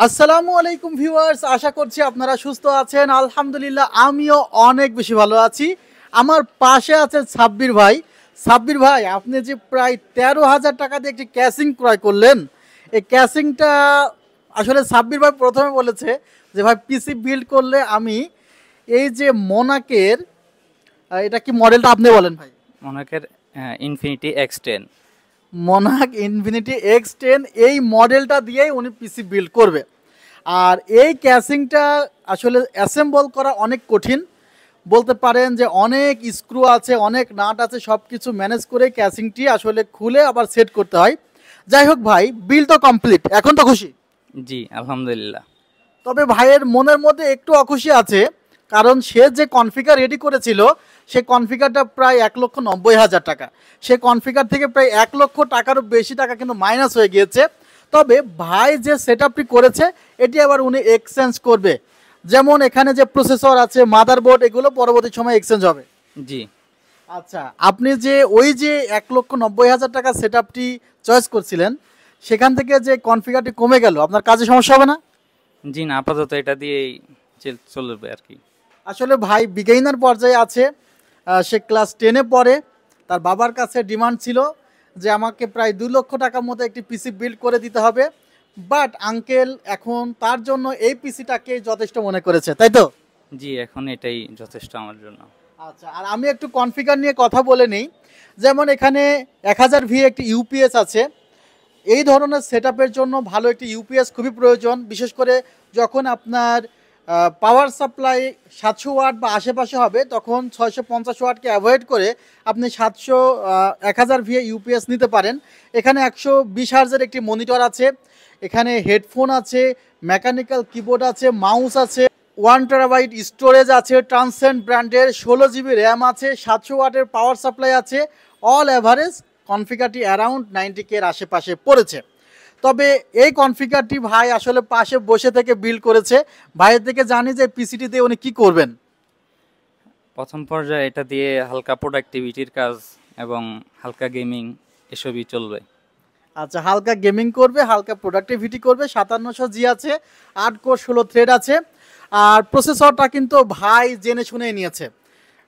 আসসালামু আলাইকুম ভিউয়ার্স, আশা করছি আপনারা সুস্থ আছেন। আলহামদুলিল্লাহ আমিও অনেক বেশি ভালো আছি। আমার পাশে আছে সাব্বির ভাই। সাব্বির ভাই, আপনি যে প্রায় 13,000 টাকা দিয়ে একটি ক্যাসিং ক্রয় করলেন, এই ক্যাসিংটা আসলে সাব্বির ভাই প্রথমে বলেছে যে ভাই পিসি বিল্ড করলে আমি এই যে মোনাকের এটা কি মডেলটা আপনি বলেন ভাই? মনাকের ইনফিনিটি X10। মনাক ইনফিনিটি X10 এই মডেলটা দিয়েই উনি পিসি বিল্ড করবে। আর এই ক্যাসিংটা আসলে অ্যাসেম্বল করা অনেক কঠিন, বলতে পারেন যে অনেক স্ক্রু আছে, অনেক নাট আছে, সব কিছু ম্যানেজ করে ক্যাসিংটি আসলে খুলে আবার সেট করতে হয়। যাই হোক ভাই, বিল তো কমপ্লিট, এখন তো খুশি? জি আলহামদুলিল্লাহ। তবে ভাইয়ের মনের মধ্যে একটু অখুশি আছে, কারণ সে যে কনফিগার রেডি করেছিল সে কনফিগারটা প্রায় 1,90,000 টাকা। সে কনফিগার থেকে প্রায় 1 লক্ষ টাকারও বেশি টাকা কিন্তু মাইনাস হয়ে গিয়েছে। তবে ভাই যে সেট আপটি করেছে এটি আবার উনি এক্সচেঞ্জ করবে। যেমন এখানে যে প্রসেসর আছে, মাদারবোর্ড, এগুলো পরবর্তী সময় এক্সচেঞ্জ হবে। জি আচ্ছা, আপনি যে ওই যে 1,90,000 টাকা সেট আপটি চয়েস করছিলেন, সেখান থেকে যে কনফিগারটি কমে গেল, আপনার কাজে সমস্যা হবে না? জি না, আপাতত এটা দিয়েই চলবে আর কি। আসলে ভাই বিগিনার পর্যায়ে আছে, সে ক্লাস 10-এ পড়ে। তার বাবার কাছে ডিমান্ড ছিল যে আমাকে প্রায় 2 লক্ষ টাকার মতো একটি পিসি বিল্ড করে দিতে হবে, বাট আঙ্কেল এখন তার জন্য এই পিসিটাকে যথেষ্ট মনে করেছে, তাই তো? জি এখন এটাই যথেষ্ট আমার জন্য। আচ্ছা, আর আমি একটু কনফিগার নিয়ে কথা বলে নিই। যেমন এখানে 1000V একটি ইউপিএস আছে। এই ধরনের সেটআপের জন্য ভালো একটি ইউপিএস খুবই প্রয়োজন, বিশেষ করে যখন আপনার পাওয়ার সাপ্লাই 700 ওয়াট বা আশেপাশে হবে, তখন 650 ওয়াটকে অ্যাভয়েড করে আপনি 1000V ইউপিএস নিতে পারেন। এখানে 120 হার্জের একটি মনিটর আছে, এখানে হেডফোন আছে, মেকানিক্যাল কিবোর্ড আছে, মাউস আছে, 1 টেরাবাইট স্টোরেজ আছে, ট্রান্সেন্ড ব্র্যান্ডের 16GB র্যাম আছে, 700 ওয়াটের পাওয়ার সাপ্লাই আছে। অল অ্যাভারেজ কনফিগারটি অ্যারাউন্ড 90K এর আশেপাশে পড়েছে। তবে এই কনফিগারটি ভাই আসলে পাশে বসে থেকে বিল্ড করেছে। ভাইয়ের থেকে জানি যে পিসিটি দিয়ে উনি কী করবেন। প্রথম পর্যায়ে এটা দিয়ে হালকা প্রোডাক্টিভিটির কাজ এবং হালকা গেমিং এসবই চলবে। আচ্ছা, হালকা গেমিং করবে, হালকা প্রোডাক্টিভিটি করবে। 5700G আছে, 8 কোর 16 থ্রেড আছে। আর প্রসেসরটা কিন্তু ভাই জেনে শুনেই নিয়েছে।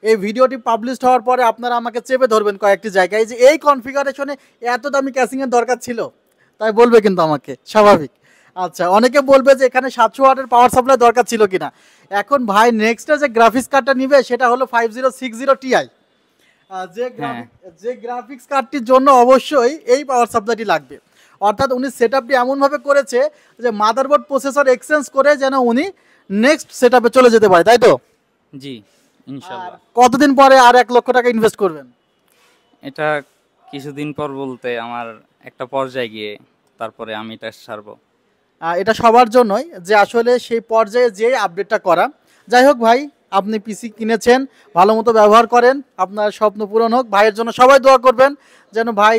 এই ভিডিওটি পাবলিশড হওয়ার পরে আপনারা আমাকে চেপে ধরবেন কয়েকটি জায়গায় যে এই কনফিগারেশনে এত দামি ক্যাসিংয়ের দরকার ছিল, তাই বলবে কিন্তু আমাকে, স্বাভাবিক। আচ্ছা, অনেকে বলবে যে এখানে 700 ওয়াটের পাওয়ার সাপ্লাই দরকার ছিল কিনা। এখন ভাই নেক্সটে যে গ্রাফিক্স কার্ডটা নিবে সেটা হলো 5060 Ti। যে গ্রাফিক্স কার্ডটির জন্য অবশ্যই এই পাওয়ার সাপ্লাইটি লাগবে। অর্থাৎ উনি সেটআপটি এমনভাবে করেছে যে মাদারবোর্ড প্রসেসর এক্সচেঞ্জ করে যেন উনি নেক্সট সেটআপে চলে যেতে পারে, তাই তো? জি ইনশাল্লাহ। কতদিন পরে আর 1 লক্ষ টাকা ইনভেস্ট করবেন? এটা কিছুদিন পর বলতে আমার একটা পর্যায়ে গিয়ে তারপরে আমি এটা ছাড়বো। এটা সবার জন্যই যে আসলে সেই পর্যায়ে যেই আপডেটটা করা। যাই হোক ভাই, আপনি পিসি কিনেছেন, ভালো মতো ব্যবহার করেন, আপনার স্বপ্ন পূরণ হোক। ভাইয়ের জন্য সবাই দোয়া করবেন যেন ভাই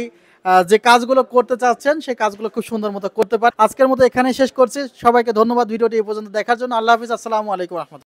যে কাজগুলো করতে চাচ্ছেন সেই কাজগুলো খুব সুন্দর মতো করতে পারে। আজকের মতো এখানেই শেষ করছি। সবাইকে ধন্যবাদ ভিডিওটি এই পর্যন্ত দেখার জন্য। আল্লাহ হাফিজ, আসসালামু আলাইকুম রহমতুল্লাহ।